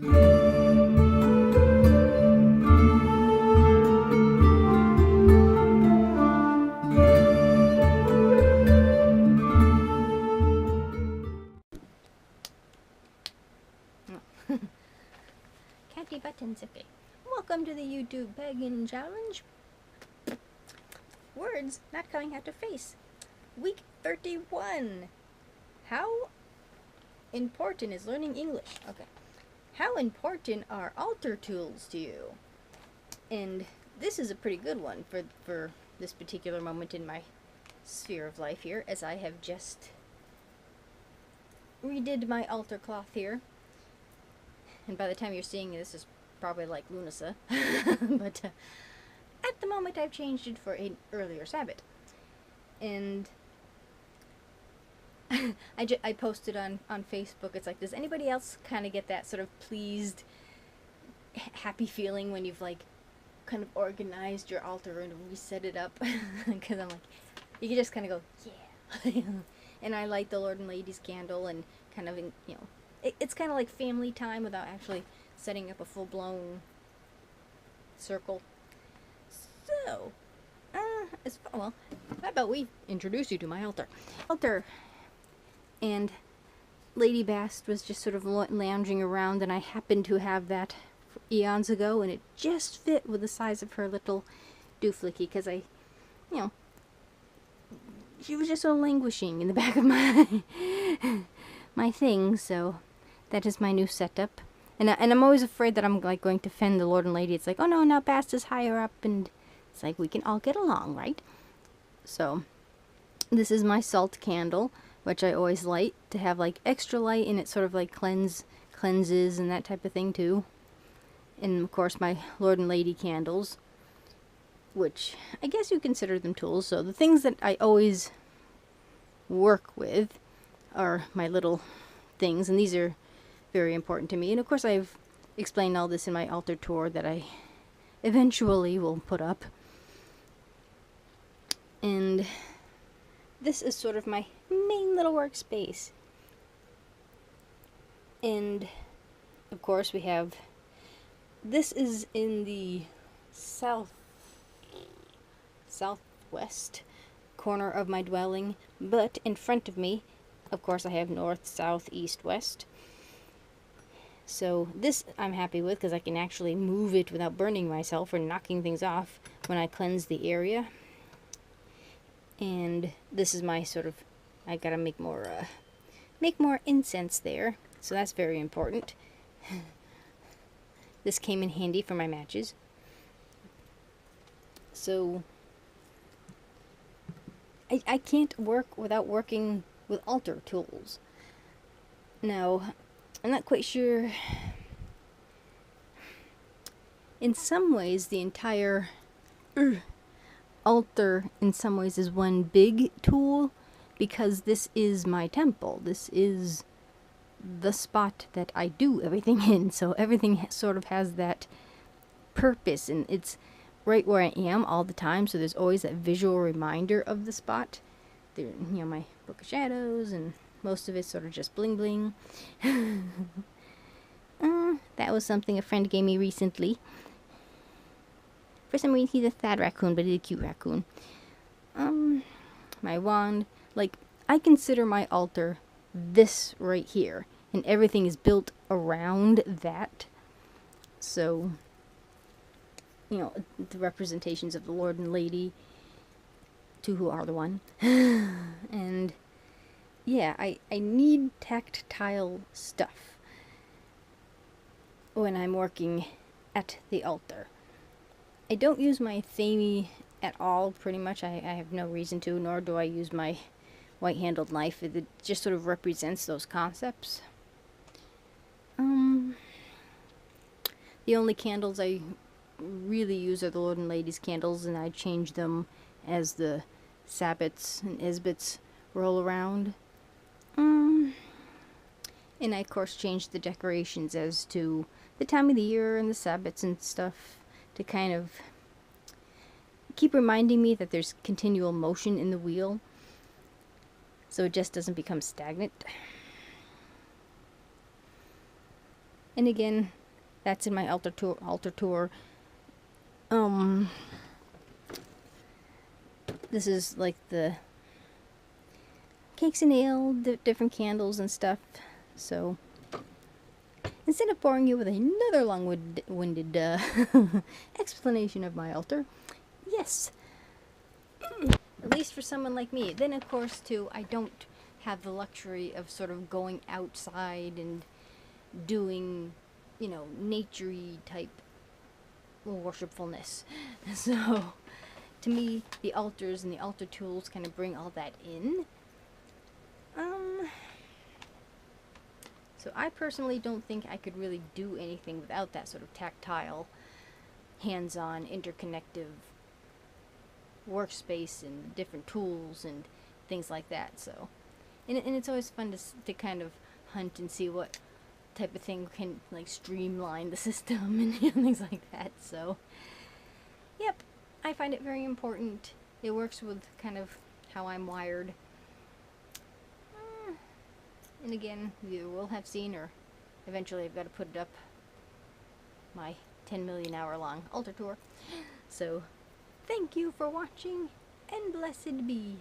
Catty buttons, okay. Welcome to the YouTube Pagan Challenge. Words not coming out to face. Week 31. How important is learning English? Okay. How important are altar tools to you? And this is a pretty good one for this particular moment in my sphere of life here, as I have just redid my altar cloth here. And by the time you're seeing this is probably like Lunasa. But at the moment I've changed it for an earlier Sabbath. And I posted on Facebook, it's like, does anybody else kind of get that sort of pleased, happy feeling when you've like kind of organized your altar and reset it up? Because I'm like, you can just kind of go, yeah. And I light the Lord and Lady's candle and kind of, it's kind of like family time without actually setting up a full-blown circle. So, well, how about we introduce you to my altar? And Lady Bast was just sort of lounging around, and I happened to have that eons ago, and it just fit with the size of her little dooflicky, because she was just so languishing in the back of my thing, so that is my new setup. And I'm always afraid that I'm like going to offend the Lord and Lady. It's like, oh no, now Bast is higher up, and it's like we can all get along, right? So this is my salt candle, which I always light to have like extra light, and it sort of like cleanses and that type of thing too. And of course my Lord and Lady candles, which I guess you consider them tools. So the things that I always work with are my little things, and these are very important to me. And of course I've explained all this in my altar tour that I eventually will put up. And this is sort of my main little workspace. And of course we have, this is in the southwest corner of my dwelling, but in front of me, of course, I have north, south, east, west. So this I'm happy with, because I can actually move it without burning myself or knocking things off when I cleanse the area. And this is my sort of, I gotta make more incense there, so that's very important. This came in handy for my matches. So I can't work without working with altar tools. Now, I'm not quite sure. In some ways, the entire altar in some ways is one big tool, because this is my temple. This is the spot that I do everything in, so everything sort of has that purpose, and it's right where I am all the time, so there's always that visual reminder of the spot. There, my Book of Shadows, and most of it's sort of just bling bling. That was something a friend gave me recently. For some reason he's a sad raccoon, but he's a cute raccoon. My wand, like, I consider my altar this right here, and everything is built around that. So, the representations of the Lord and Lady, two who are the one. And yeah, I need tactile stuff when I'm working at the altar. I don't use my thammy at all, pretty much. I have no reason to, nor do I use my white-handled knife. It just sort of represents those concepts. The only candles I really use are the Lord and Lady's candles, and I change them as the Sabbats and Isbits roll around. And I, of course, change the decorations as to the time of the year and the Sabbats and stuff, to kind of keep reminding me that there's continual motion in the wheel, so it just doesn't become stagnant. And again, that's in my altar tour. Um, this is like the cakes and ale, different candles and stuff. So instead of boring you with another long-winded explanation of my altar, yes, at least for someone like me. Then of course too, I don't have the luxury of sort of going outside and doing, you know, naturey type worshipfulness. So to me, the altars and the altar tools kind of bring all that in. So I personally don't think I could really do anything without that sort of tactile, hands-on, interconnective workspace and different tools and things like that. So, and it's always fun to kind of hunt and see what type of thing can like streamline the system and things like that. So, yep, I find it very important. It works with kind of how I'm wired. And again, you will have seen, or eventually I've got to put it up, my 10 million hour long altar tour. So, thank you for watching, and blessed be.